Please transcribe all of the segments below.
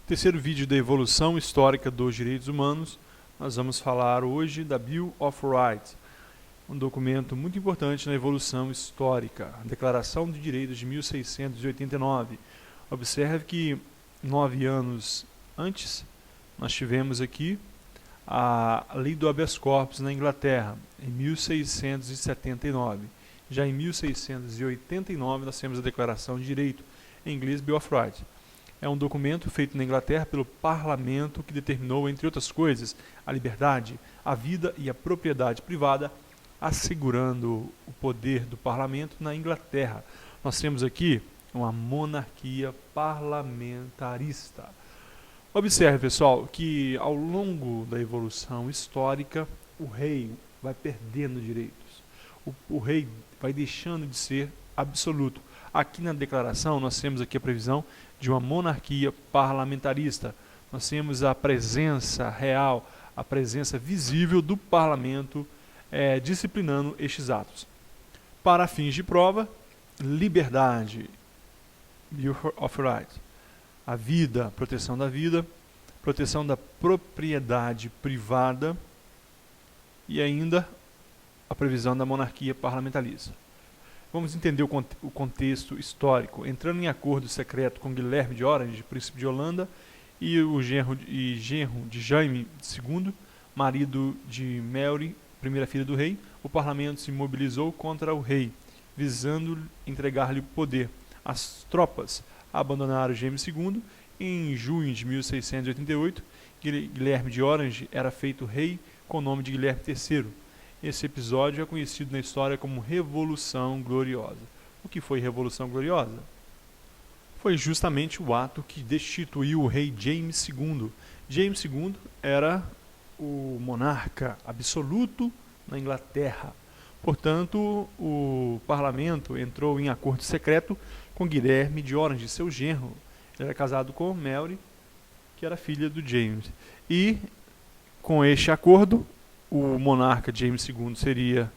Terceiro vídeo da evolução histórica dos direitos humanos, nós vamos falar hoje da Bill of Rights, um documento muito importante na evolução histórica, a Declaração de Direitos de 1689. Observe que 9 anos antes, nós tivemos aqui a Lei do Habeas Corpus na Inglaterra, em 1679. Já em 1689, nós temos a Declaração de Direito, em inglês Bill of Rights. É um documento feito na Inglaterra pelo parlamento que determinou, entre outras coisas, a liberdade, a vida e a propriedade privada, assegurando o poder do parlamento na Inglaterra. Nós temos aqui uma monarquia parlamentarista. Observe, pessoal, que ao longo da evolução histórica, o rei vai perdendo direitos. O rei vai deixando de ser absoluto. Aqui na declaração, nós temos aqui a previsão de uma monarquia parlamentarista. Nós temos a presença real, a presença visível do parlamento disciplinando estes atos. Para fins de prova, liberdade, Bill of Rights, a vida, proteção da propriedade privada e ainda a previsão da monarquia parlamentarista. Vamos entender o contexto histórico. Entrando em acordo secreto com Guilherme de Orange, príncipe de Holanda, e o genro de Jaime II, marido de Mary, primeira filha do rei, o parlamento se mobilizou contra o rei, visando entregar-lhe o poder. As tropas abandonaram Jaime II. Em junho de 1688, Guilherme de Orange era feito rei com o nome de Guilherme III. Esse episódio é conhecido na história como Revolução Gloriosa. O que foi Revolução Gloriosa? Foi justamente o ato que destituiu o rei James II. James II era o monarca absoluto na Inglaterra. Portanto, o parlamento entrou em acordo secreto com Guilherme de Orange, seu genro. Ele era casado com Mary, que era filha do James. E, com este acordo, o monarca James II seria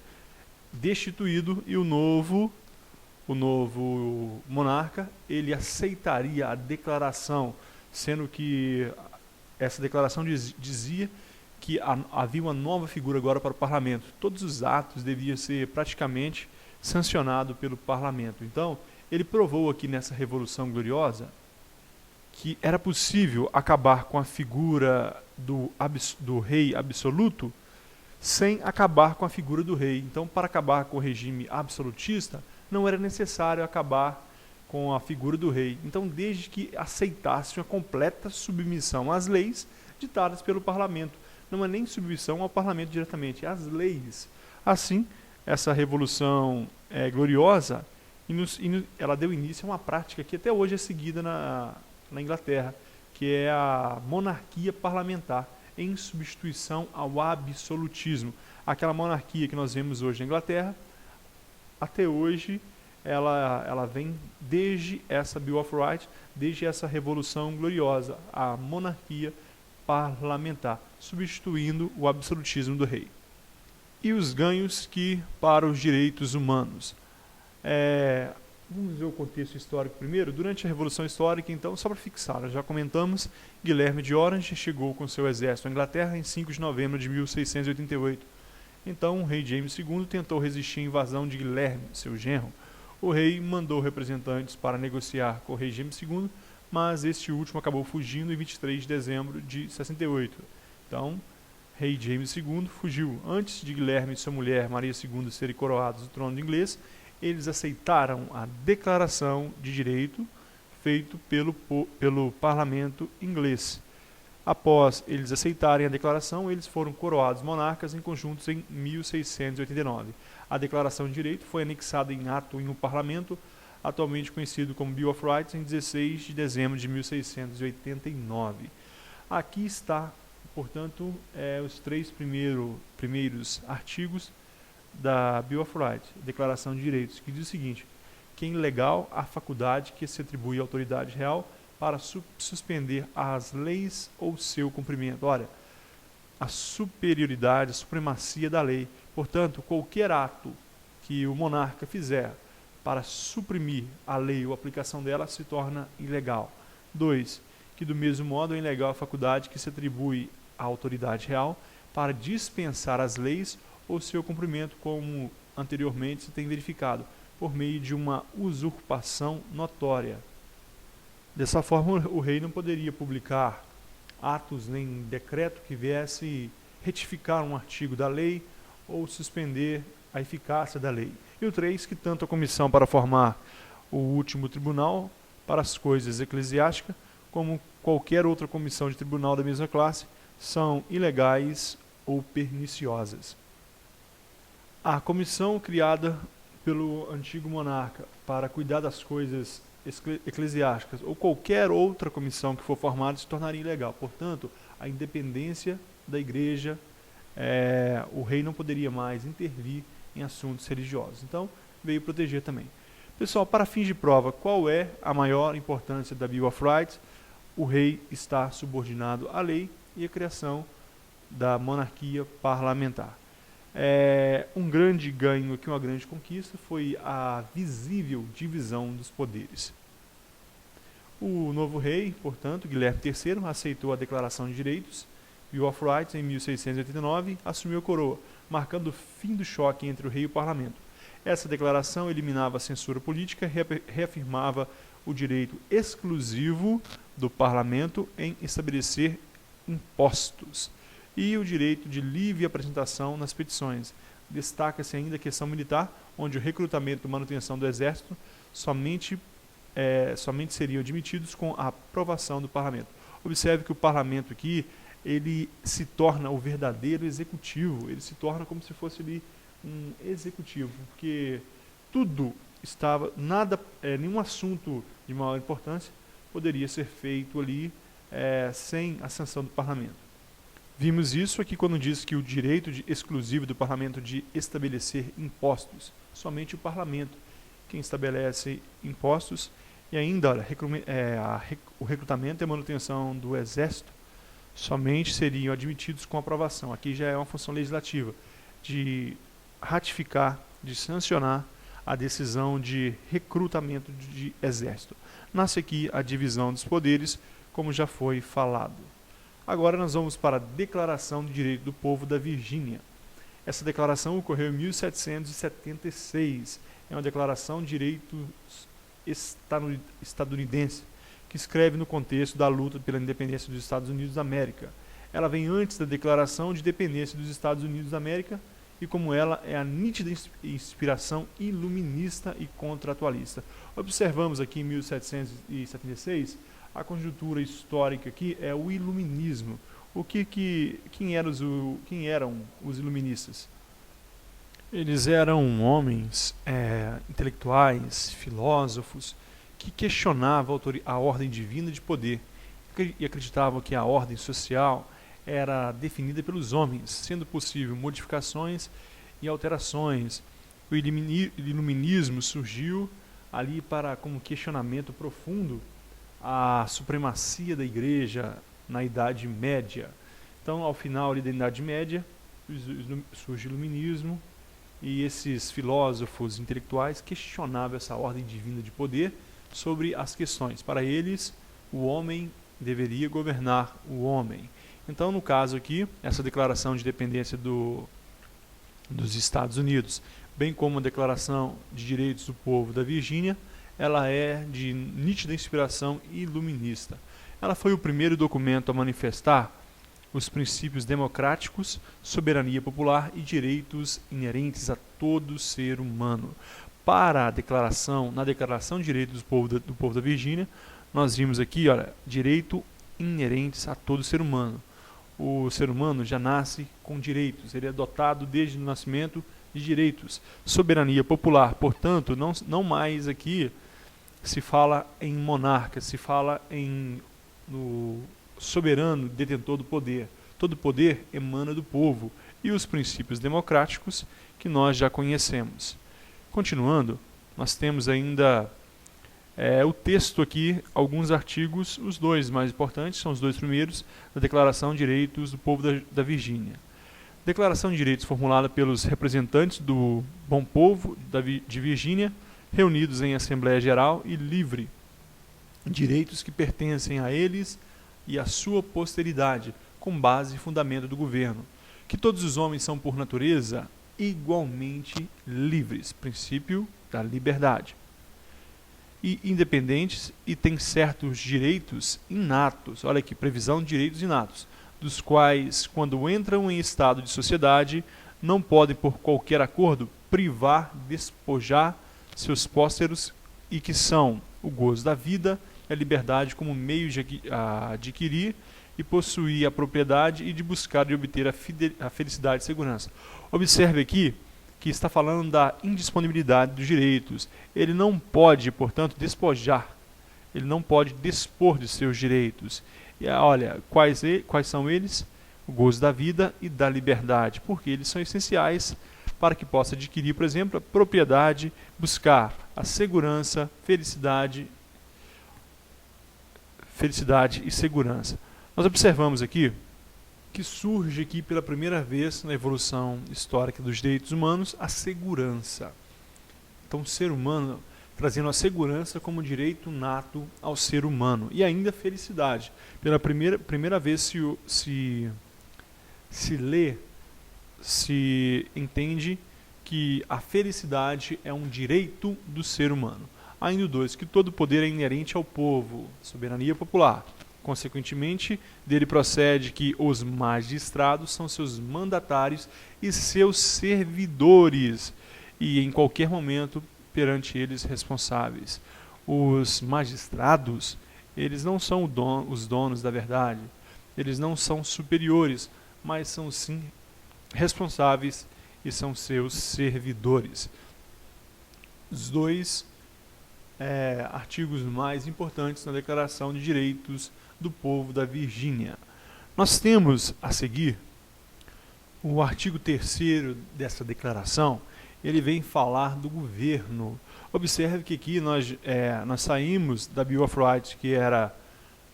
destituído e o novo monarca ele aceitaria a declaração, sendo que essa declaração dizia que havia uma nova figura agora para o parlamento. Todos os atos deviam ser praticamente sancionados pelo parlamento. Então, ele provou aqui nessa Revolução Gloriosa que era possível acabar com a figura do rei absoluto sem acabar com a figura do rei. Então, para acabar com o regime absolutista, não era necessário acabar com a figura do rei. Então, desde que aceitasse uma completa submissão às leis ditadas pelo parlamento. Não é nem submissão ao parlamento diretamente, às leis. Assim, essa Revolução Gloriosa, ela deu início a uma prática que até hoje é seguida na Inglaterra, que é a monarquia parlamentar, em substituição ao absolutismo. Aquela monarquia que nós vemos hoje na Inglaterra, até hoje, ela vem desde essa Bill of Rights, desde essa Revolução Gloriosa, a monarquia parlamentar, substituindo o absolutismo do rei. E os ganhos para os direitos humanos. Vamos ver o contexto histórico primeiro. Durante a Revolução Histórica, então, só para fixar, nós já comentamos, Guilherme de Orange chegou com seu exército à Inglaterra em 5 de novembro de 1688. Então, o rei James II tentou resistir à invasão de Guilherme, seu genro. O rei mandou representantes para negociar com o rei James II, mas este último acabou fugindo em 23 de dezembro de 68. Então, rei James II fugiu. Antes de Guilherme e sua mulher, Maria II, serem coroados do trono inglês, eles aceitaram a Declaração de Direito feito pelo parlamento inglês. Após eles aceitarem a declaração, eles foram coroados monarcas em conjuntos em 1689. A Declaração de Direito foi anexada em ato em um parlamento, atualmente conhecido como Bill of Rights, em 16 de dezembro de 1689. Aqui está, portanto, os 3 primeiros artigos da Bill of Rights, Declaração de Direitos, que diz o seguinte: que é ilegal a faculdade que se atribui à autoridade real para suspender as leis ou seu cumprimento. Olha, a superioridade, a supremacia da lei. Portanto, qualquer ato que o monarca fizer para suprimir a lei ou a aplicação dela se torna ilegal. 2. que do mesmo modo é ilegal a faculdade que se atribui à autoridade real para dispensar as leis ou seu cumprimento, como anteriormente se tem verificado, por meio de uma usurpação notória. Dessa forma, o rei não poderia publicar atos nem decreto que viesse retificar um artigo da lei ou suspender a eficácia da lei. E o 3, que tanto a comissão para formar o último tribunal para as coisas eclesiásticas, como qualquer outra comissão de tribunal da mesma classe, são ilegais ou perniciosas. A comissão criada pelo antigo monarca para cuidar das coisas eclesiásticas ou qualquer outra comissão que for formada se tornaria ilegal. Portanto, a independência da igreja, o rei não poderia mais intervir em assuntos religiosos. Então, veio proteger também. Pessoal, para fins de prova, qual é a maior importância da Bill of Rights? O rei está subordinado à lei e a criação da monarquia parlamentar. Um grande ganho aqui, uma grande conquista, foi a visível divisão dos poderes. O novo rei, portanto, Guilherme III, aceitou a Declaração de Direitos, Bill of Rights, em 1689, assumiu a coroa, marcando o fim do choque entre o rei e o parlamento. Essa declaração eliminava a censura política e reafirmava o direito exclusivo do parlamento em estabelecer impostos e o direito de livre apresentação nas petições. Destaca-se ainda a questão militar, onde o recrutamento e manutenção do exército somente seriam admitidos com a aprovação do parlamento. Observe que o parlamento aqui, ele se torna o verdadeiro executivo, ele se torna como se fosse ali um executivo, porque tudo estava, nenhum assunto de maior importância poderia ser feito ali sem a sanção do parlamento. Vimos isso aqui quando diz que o direito exclusivo do parlamento de estabelecer impostos, somente o parlamento quem estabelece impostos, e ainda o recrutamento e a manutenção do exército somente seriam admitidos com aprovação. Aqui já é uma função legislativa de ratificar, de sancionar a decisão de recrutamento de exército. Nasce aqui a divisão dos poderes, como já foi falado. Agora nós vamos para a Declaração de Direito do Povo da Virgínia. Essa declaração ocorreu em 1776. É uma declaração de direitos estadunidense, que escreve no contexto da luta pela independência dos Estados Unidos da América. Ela vem antes da Declaração de Independência dos Estados Unidos da América e, como ela, é a nítida inspiração iluminista e contratualista. Observamos aqui em 1776, a conjuntura histórica aqui é o iluminismo. Quem eram os iluministas? Eles eram homens intelectuais, filósofos, que questionavam a ordem divina de poder e acreditavam que a ordem social era definida pelos homens, sendo possível modificações e alterações. O iluminismo surgiu ali como questionamento profundo a supremacia da igreja na Idade Média. Então, ao final ali da Idade Média, surge o iluminismo e esses filósofos intelectuais questionavam essa ordem divina de poder sobre as questões. Para eles, o homem deveria governar o homem. Então, no caso aqui, essa declaração de independência dos Estados Unidos, bem como a Declaração de Direitos do Povo da Virgínia, ela é de nítida inspiração iluminista. Ela foi o primeiro documento a manifestar os princípios democráticos, soberania popular e direitos inerentes a todo ser humano. Para a declaração, na Declaração de Direitos do Povo da Virgínia, nós vimos aqui, olha, direito inerentes a todo ser humano. O ser humano já nasce com direitos, ele é dotado desde o nascimento de direitos. Soberania popular, portanto, não mais aqui se fala em monarca, se fala no soberano detentor do poder. Todo poder emana do povo e os princípios democráticos que nós já conhecemos. Continuando, nós temos ainda o texto aqui, alguns artigos, os dois mais importantes, são os dois primeiros, da Declaração de Direitos do Povo da Virgínia. Declaração de Direitos formulada pelos representantes do bom povo de Virgínia, reunidos em Assembleia Geral e livre, direitos que pertencem a eles e à sua posteridade, com base e fundamento do governo, que todos os homens são, por natureza, igualmente livres, princípio da liberdade, e independentes, e têm certos direitos inatos, olha aqui, previsão de direitos inatos, dos quais, quando entram em estado de sociedade, não podem, por qualquer acordo, privar, despojar seus pósteros, e que são o gozo da vida e a liberdade como meio de adquirir e possuir a propriedade e de buscar e obter a felicidade e segurança. Observe aqui que está falando da indisponibilidade dos direitos. Ele não pode, portanto, despojar. Ele não pode dispor de seus direitos. E olha, quais são eles? O gozo da vida e da liberdade, porque eles são essenciais para que possa adquirir, por exemplo, a propriedade, buscar a segurança, felicidade e segurança. Nós observamos aqui que surge aqui pela primeira vez na evolução histórica dos direitos humanos a segurança. Então, o ser humano trazendo a segurança como direito nato ao ser humano e ainda a felicidade. Pela primeira vez se entende que a felicidade é um direito do ser humano. Ainda dois, que todo poder é inerente ao povo, soberania popular. Consequentemente, dele procede que os magistrados são seus mandatários e seus servidores, e em qualquer momento perante eles responsáveis. Os magistrados, eles não são os donos da verdade, eles não são superiores, mas são sim responsáveis e são seus servidores. Os dois artigos mais importantes na Declaração de Direitos do Povo da Virgínia. Nós temos a seguir o artigo 3º dessa declaração. Ele vem falar do governo. Observe que aqui nós saímos da Bill of Rights, que era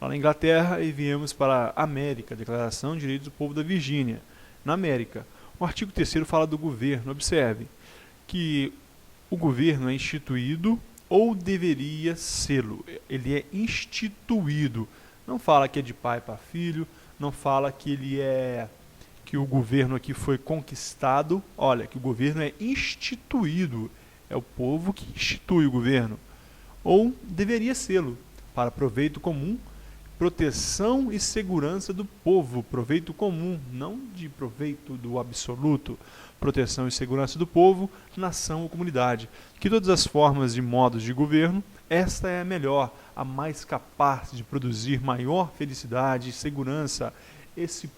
lá na Inglaterra, e viemos para a América, Declaração de Direitos do Povo da Virgínia, na América. O artigo 3º fala do governo. Observe que o governo é instituído ou deveria sê-lo. Ele é instituído. Não fala que é de pai para filho, não fala que que o governo aqui foi conquistado. Olha, que o governo é instituído. É o povo que institui o governo. Ou deveria sê-lo, para proveito comum, proteção e segurança do povo. Proveito comum, não de proveito do absoluto. Proteção e segurança do povo, nação ou comunidade. Que todas as formas e modos de governo, esta é a melhor, a mais capaz de produzir maior felicidade e segurança. Esse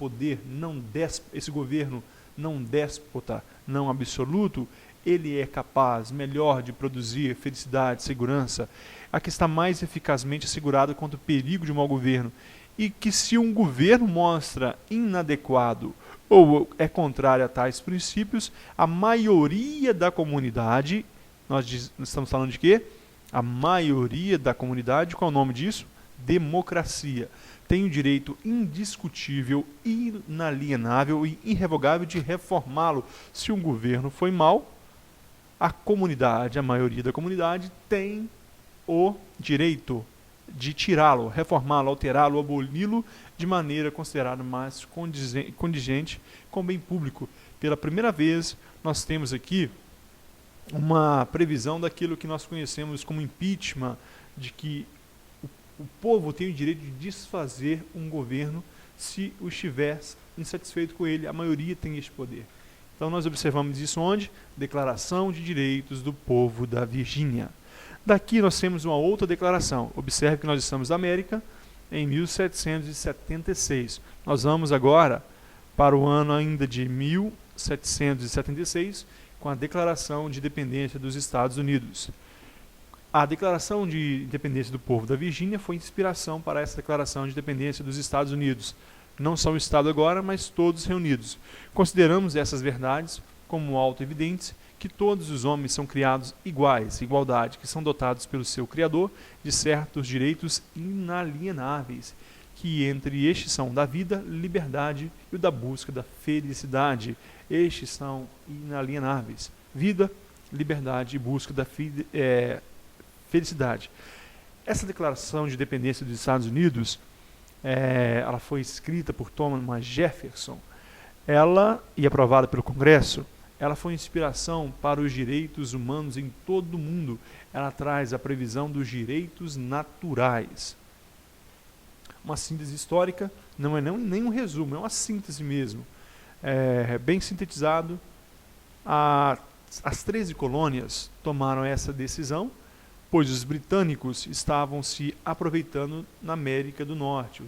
governo não déspota, não absoluto, ele é capaz, melhor, de produzir felicidade e segurança, a que está mais eficazmente assegurada contra o perigo de um mau governo, e que se um governo mostra inadequado ou é contrário a tais princípios, a maioria da comunidade, nós estamos falando de quê? A maioria da comunidade, qual é o nome disso? Democracia. Tem o direito indiscutível, inalienável e irrevogável de reformá-lo. Se um governo foi mau, a maioria da comunidade tem o direito de tirá-lo, reformá-lo, alterá-lo, aboli-lo de maneira considerada mais condigente com o bem público. Pela primeira vez, nós temos aqui uma previsão daquilo que nós conhecemos como impeachment, de que o povo tem o direito de desfazer um governo se o estiver insatisfeito com ele. A maioria tem este poder. Então nós observamos isso onde? Declaração de Direitos do Povo da Virgínia. Daqui nós temos uma outra declaração. Observe que nós estamos na América em 1776. Nós vamos agora para o ano ainda de 1776, com a Declaração de Independência dos Estados Unidos. A Declaração de Independência do Povo da Virgínia foi inspiração para essa Declaração de Independência dos Estados Unidos. Não só o Estado agora, mas todos reunidos. Consideramos essas verdades como auto-evidentes, que todos os homens são criados iguais, igualdade, que são dotados pelo seu Criador de certos direitos inalienáveis, que entre estes são da vida, liberdade e o da busca da felicidade. Estes são inalienáveis. Vida, liberdade e busca da felicidade. Essa declaração de independência dos Estados Unidos, ela foi escrita por Thomas Jefferson, e aprovada pelo Congresso. Ela foi inspiração para os direitos humanos em todo o mundo. Ela traz a previsão dos direitos naturais. Uma síntese histórica, não é nem um resumo, é uma síntese mesmo. Bem sintetizado, as 13 colônias tomaram essa decisão, pois os britânicos estavam se aproveitando na América do Norte.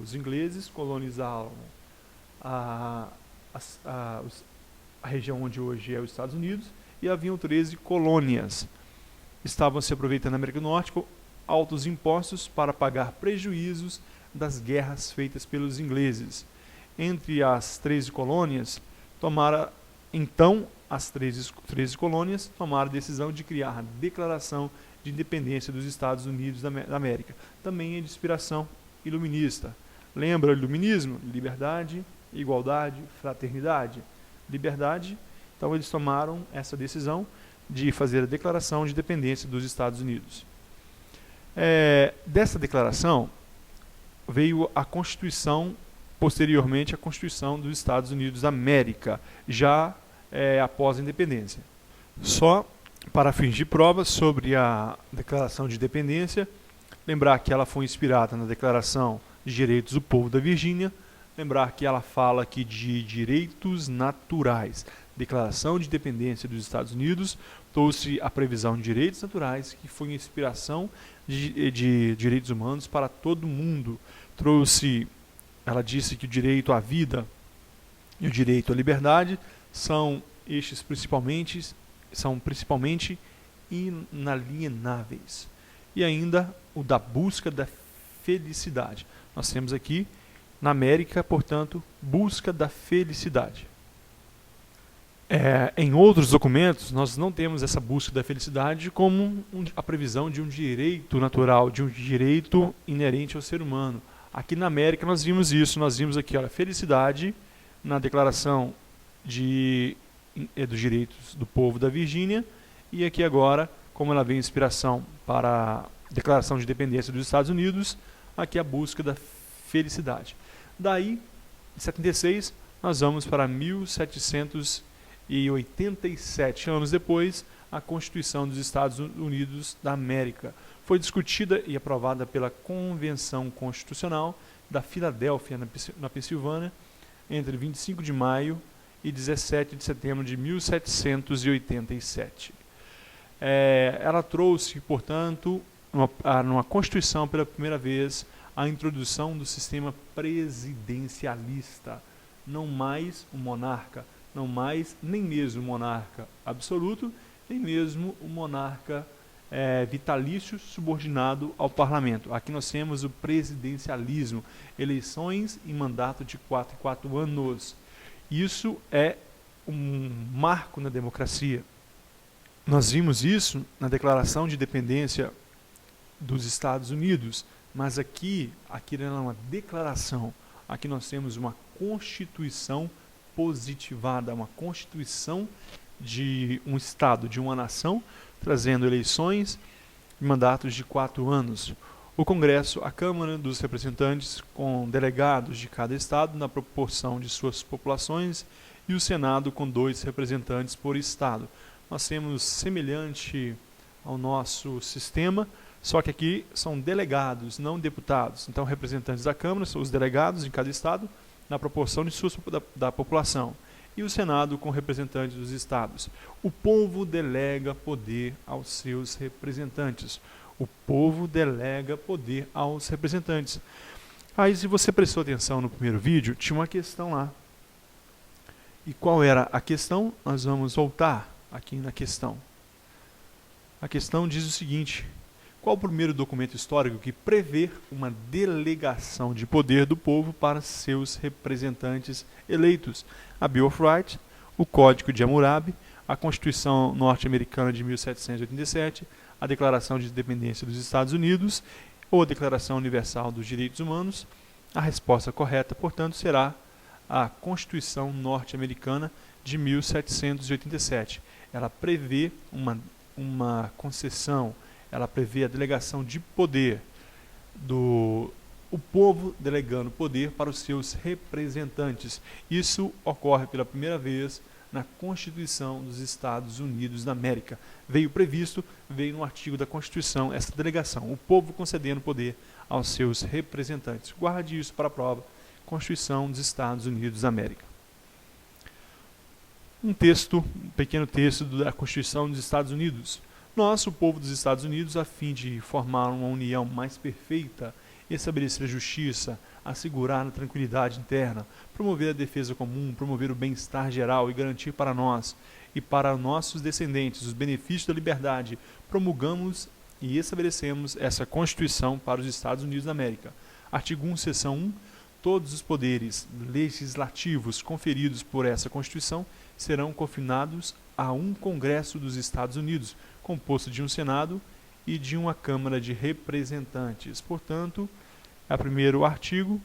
Os ingleses colonizaram a região onde hoje é os Estados Unidos, e haviam 13 colônias. Estavam se aproveitando da América do Norte com altos impostos para pagar prejuízos das guerras feitas pelos ingleses. Entre as 13 colônias, as 13 colônias tomaram a decisão de criar a Declaração de Independência dos Estados Unidos da América. Também é de inspiração iluminista. Lembra o iluminismo? Liberdade, igualdade, fraternidade. Liberdade, então eles tomaram essa decisão de fazer a Declaração de Independência dos Estados Unidos. Dessa declaração veio a Constituição, posteriormente a Constituição dos Estados Unidos da América, já após a independência. Só para fins de prova sobre a Declaração de Independência, lembrar que ela foi inspirada na Declaração de Direitos do Povo da Virgínia, lembrar que ela fala aqui de direitos naturais. Declaração de Independência dos Estados Unidos trouxe a previsão de direitos naturais, que foi inspiração de direitos humanos para todo mundo. Ela disse que o direito à vida e o direito à liberdade são principalmente inalienáveis. E ainda o da busca da felicidade. Nós temos aqui, na América, portanto, busca da felicidade. Em outros documentos, nós não temos essa busca da felicidade como a previsão de um direito natural, de um direito inerente ao ser humano. Aqui na América nós vimos isso, nós vimos aqui a felicidade na Declaração dos Direitos do Povo da Virgínia, e aqui agora, como ela vem inspiração para a Declaração de Independência dos Estados Unidos, aqui a busca da felicidade. Daí, em 76, nós vamos para 1787, anos depois, a Constituição dos Estados Unidos da América. Foi discutida e aprovada pela Convenção Constitucional da Filadélfia, na Pensilvânia, entre 25 de maio e 17 de setembro de 1787. Ela trouxe, portanto, numa Constituição, pela primeira vez, a introdução do sistema presidencialista. Não mais o monarca, não mais nem mesmo o monarca absoluto, nem mesmo o monarca vitalício subordinado ao parlamento. Aqui nós temos o presidencialismo, eleições em mandato de 4 em 4 anos. Isso é um marco na democracia. Nós vimos isso na Declaração de Independência dos Estados Unidos, mas aqui não é uma declaração, aqui nós temos uma Constituição positivada, uma Constituição de um Estado, de uma nação, trazendo eleições e mandatos de 4 anos. O Congresso, a Câmara dos Representantes, com delegados de cada Estado na proporção de suas populações, e o Senado com 2 representantes por Estado. Nós temos semelhante ao nosso sistema, só que aqui são delegados, não deputados. Então, representantes da Câmara são os delegados em cada Estado, na proporção da população. E o Senado com representantes dos estados. O povo delega poder aos seus representantes. O povo delega poder aos representantes. Aí, se você prestou atenção no primeiro vídeo, tinha uma questão lá. E qual era a questão? Nós vamos voltar aqui na questão. A questão diz o seguinte: qual o primeiro documento histórico que prevê uma delegação de poder do povo para seus representantes eleitos? A Bill of Rights, o Código de Hammurabi, a Constituição norte-americana de 1787, a Declaração de Independência dos Estados Unidos ou a Declaração Universal dos Direitos Humanos. A resposta correta, portanto, será a Constituição norte-americana de 1787. Ela prevê uma concessão, ela prevê a delegação de poder o povo delegando poder para os seus representantes. Isso ocorre pela primeira vez na Constituição dos Estados Unidos da América. Veio no artigo da Constituição essa delegação, o povo concedendo poder aos seus representantes. Guarde isso para a prova. Constituição dos Estados Unidos da América. Um pequeno texto da Constituição dos Estados Unidos. Nós, o povo dos Estados Unidos, a fim de formar uma união mais perfeita, estabelecer a justiça, assegurar a tranquilidade interna, promover a defesa comum, promover o bem-estar geral e garantir para nós e para nossos descendentes os benefícios da liberdade, promulgamos e estabelecemos essa Constituição para os Estados Unidos da América. Artigo 1, seção 1. Todos os poderes legislativos conferidos por essa Constituição serão confinados a um Congresso dos Estados Unidos, composto de um Senado e de uma Câmara de Representantes. Portanto, é o primeiro artigo.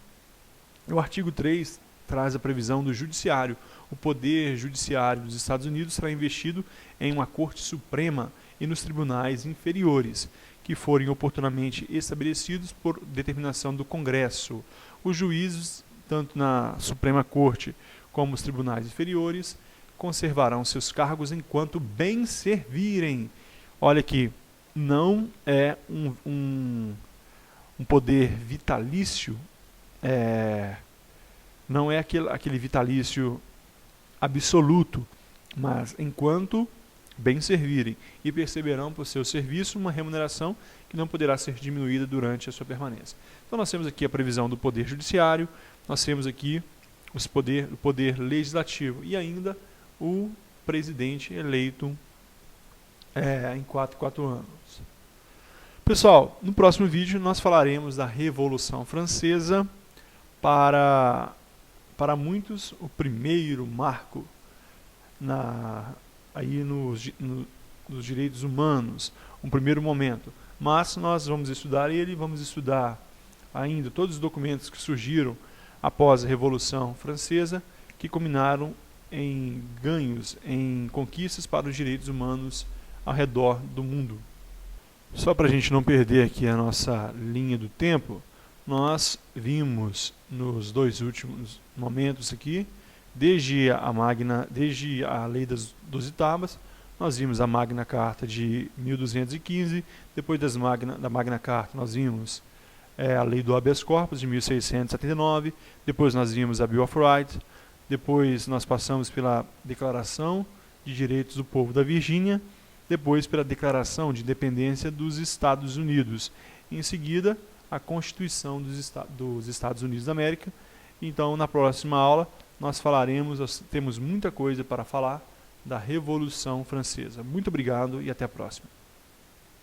O artigo 3 traz a previsão do Judiciário. O poder judiciário dos Estados Unidos será investido em uma Corte Suprema e nos tribunais inferiores, que forem oportunamente estabelecidos por determinação do Congresso. Os juízes, tanto na Suprema Corte como os tribunais inferiores, conservarão seus cargos enquanto bem servirem. Olha aqui, não é um poder vitalício, não é aquele vitalício absoluto, mas enquanto bem servirem, e perceberão por seu serviço uma remuneração que não poderá ser diminuída durante a sua permanência. Então nós temos aqui a previsão do poder judiciário, nós temos aqui o poder legislativo e ainda o presidente eleito em 4 anos. Pessoal, no próximo vídeo nós falaremos da Revolução Francesa, para muitos o primeiro marco aí nos direitos humanos, um primeiro momento. Mas nós vamos estudar vamos estudar ainda todos os documentos que surgiram após a Revolução Francesa, que culminaram em ganhos, em conquistas para os direitos humanos ao redor do mundo. Só para a gente não perder aqui a nossa linha do tempo, nós vimos nos 2 últimos momentos aqui, desde a Lei das 12 Tábuas, nós vimos a Magna Carta de 1215, depois da Magna Carta nós vimos a Lei do Habeas Corpus de 1679, depois nós vimos a Bill of Rights, depois nós passamos pela Declaração de Direitos do Povo da Virgínia, depois pela Declaração de Independência dos Estados Unidos, em seguida a Constituição dos Estados Unidos da América. Então, na próxima aula, nós temos muita coisa para falar da Revolução Francesa. Muito obrigado e até a próxima.